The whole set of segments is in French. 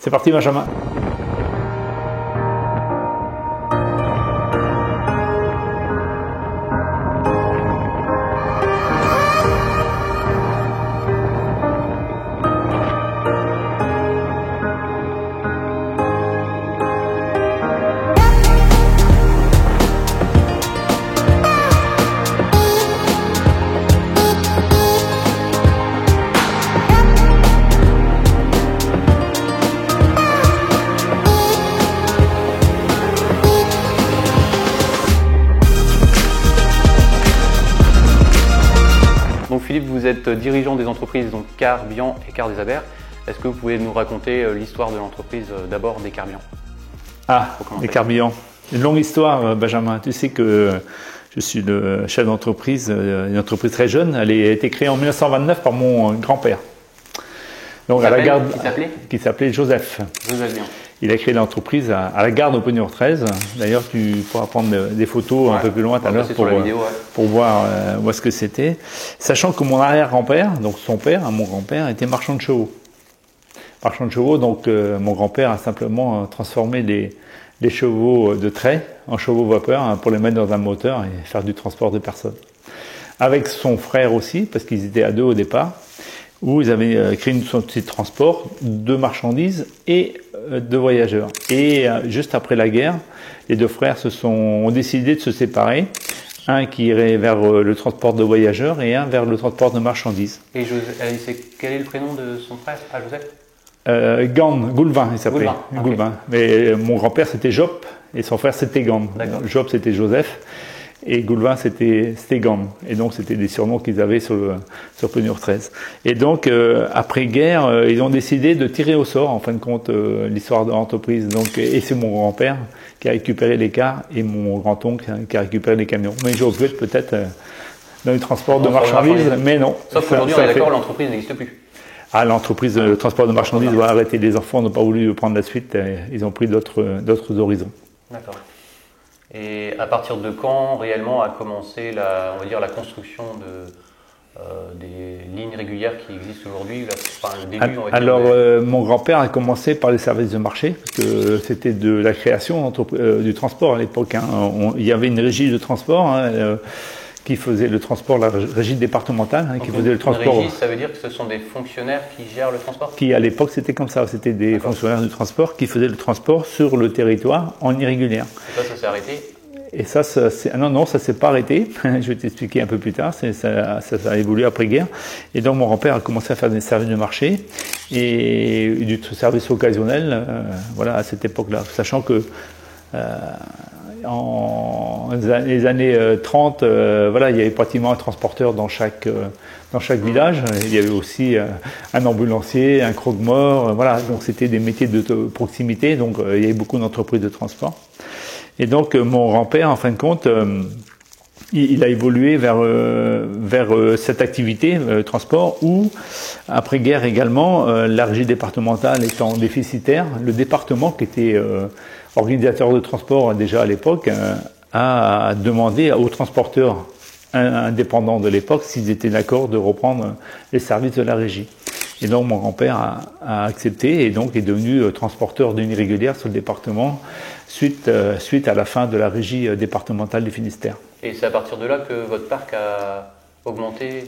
C'est parti, Benjamin. Donc Philippe, vous êtes dirigeant des entreprises donc Car, Bian et Car des Aber. Est-ce que vous pouvez nous raconter l'histoire de l'entreprise d'abord des Car Bian? Ah, des Car Bian. Une longue histoire, Benjamin. Tu sais que je suis le chef d'entreprise, une entreprise très jeune. Elle a été créée en 1929 par mon grand-père. Donc à la gare, qui s'appelait Joseph. Joseph Bian. Il a créé l'entreprise à la gare d'Aupenure 13. D'ailleurs, tu pourras prendre des photos un peu plus loin tout à l'heure pour voir où est-ce que c'était. Sachant que mon arrière-grand-père, donc son père, mon grand-père, était marchand de chevaux. Marchand de chevaux, donc mon grand-père a simplement transformé les chevaux de trait en chevaux vapeur pour les mettre dans un moteur et faire du transport de personnes. Avec son frère aussi, parce qu'ils étaient à deux au départ, où ils avaient créé une société de transport de marchandises et de voyageurs. Et juste après la guerre, les deux frères ont décidé de se séparer. Un qui irait vers le transport de voyageurs et un vers le transport de marchandises. Et quel est le prénom de son frère, Joseph? Goulvin, il s'appelait. Goulvin. Okay. Mais mon grand-père c'était Job et son frère c'était Gand. Job c'était Joseph. Et Goulvin c'était Gand. Et donc c'était des surnoms qu'ils avaient sur Penure 13. Et donc après-guerre, ils ont décidé de tirer au sort en fin de compte l'histoire de l'entreprise. Donc et c'est mon grand-père qui a récupéré les cars et mon grand-oncle qui a récupéré les camions. Mais j'aurais peut-être dans les transports de marchandises, mais non. Sauf qu'aujourd'hui on est d'accord, l'entreprise n'existe plus. Ah, l'entreprise de transport de marchandises va arrêter. Les enfants n'ont pas voulu prendre la suite. Ils ont pris d'autres horizons. D'accord. Et à partir de quand réellement a commencé on va dire la construction des lignes régulières qui existent aujourd'hui? Enfin, le début, on va dire. Alors, mon grand-père a commencé par les services de marché, parce que c'était de la création du transport à l'époque. Hein. Il y avait une régie de transport qui faisait le transport, la régie départementale, qui faisait le transport. Une régie, ça veut dire que ce sont des fonctionnaires qui gèrent le transport? Qui, à l'époque, c'était comme ça. C'était des fonctionnaires du transport qui faisaient le transport sur le territoire en irrégulière. Et ça s'est arrêté? Et ça non, ça s'est pas arrêté. Je vais t'expliquer un peu plus tard. Ça a évolué après-guerre. Et donc, mon grand-père a commencé à faire des services de marché et du service occasionnel, voilà, à cette époque-là. Sachant que, en les années 30, voilà, il y avait pratiquement un transporteur dans chaque village. Il y avait aussi un ambulancier, un croque-mort, voilà. Donc c'était des métiers de proximité. Donc il y avait beaucoup d'entreprises de transport. Et donc mon grand-père, en fin de compte, il a évolué vers cette activité transport où, après-guerre également, la régie départementale étant déficitaire, le département qui était organisateur de transport déjà à l'époque a demandé aux transporteurs indépendants de l'époque s'ils étaient d'accord de reprendre les services de la régie. Et donc mon grand-père a accepté et donc est devenu transporteur d'une irrégulière sur le département suite à la fin de la régie départementale du Finistère. Et c'est à partir de là que votre parc a augmenté?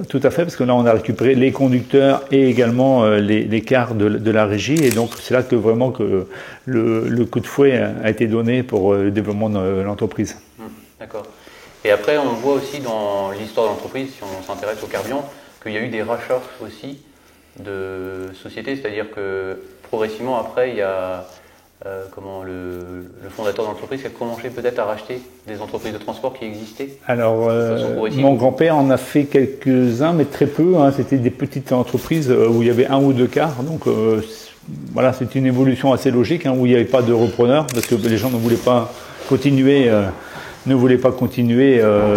Tout à fait, parce que là on a récupéré les conducteurs et également les cars de la régie, et donc c'est là que vraiment que le coup de fouet a été donné pour le développement de l'entreprise. D'accord. Et après on voit aussi dans l'histoire de l'entreprise, si on s'intéresse au Car Bian, qu'il y a eu des rachats aussi de sociétés, c'est-à-dire que progressivement après il y a le fondateur de l'entreprise qui a commencé peut-être à racheter des entreprises de transport qui existaient. Alors mon grand-père en a fait quelques-uns, mais très peu, hein. C'était des petites entreprises où il y avait un ou deux cars, donc voilà, c'est une évolution assez logique, hein, où il n'y avait pas de repreneur parce que les gens ne voulaient pas continuer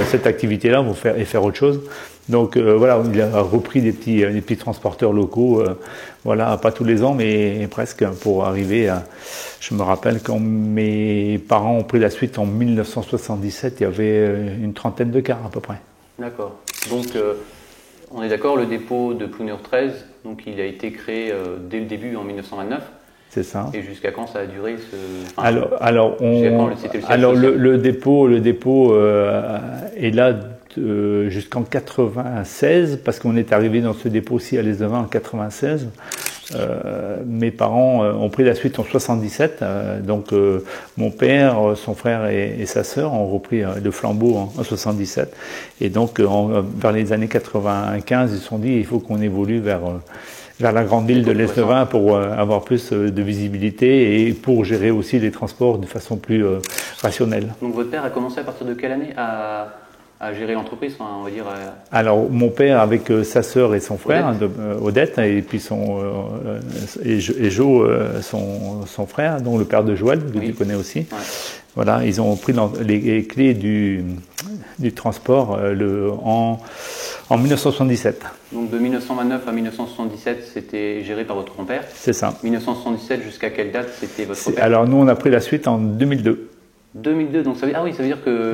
cette activité-là et faire autre chose. Donc voilà, il a repris des petits transporteurs locaux, voilà, pas tous les ans, mais presque, pour arriver à... Je me rappelle quand mes parents ont pris la suite en 1977, il y avait une trentaine de cars à peu près. D'accord. Donc on est d'accord, le dépôt de Plouneur 13, donc il a été créé dès le début en 1929. C'est ça. Et jusqu'à quand ça a duré ce... Enfin, alors le dépôt est là jusqu'en 96 parce qu'on est arrivé dans ce dépôt-ci à l'Est-de-Vin en 96. Mes parents ont pris la suite en 77. Donc mon père, son frère et sa sœur ont repris le flambeau en 77. Et donc vers les années 95, ils se sont dit il faut qu'on évolue vers la grande ville de l'Est-de-Vin pour avoir plus de visibilité et pour gérer aussi les transports de façon plus rationnelle. Donc votre père a commencé à partir de quelle année à gérer l'entreprise, enfin, on va dire Alors mon père avec sa sœur et son frère, Odette, et puis et Jo, son frère, donc le père de Joël, que tu connais aussi. Ouais. Voilà, ils ont pris les clés du transport en 1977. Donc de 1929 à 1977, c'était géré par votre grand-père. C'est ça. 1977 jusqu'à quelle date c'était votre père? Alors nous on a pris la suite en 2002. 2002, donc ça veut dire que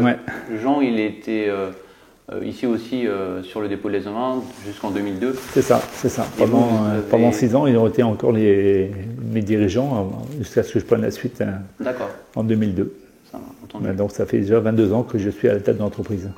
Jean il était ici aussi sur le dépôt de l'Est-de-Vin jusqu'en 2002. C'est ça. Pendant 6 ans, ils ont été encore mes dirigeants jusqu'à ce que je prenne la suite en 2002. Ça, entendu. Donc ça fait déjà 22 ans que je suis à la tête de l'entreprise.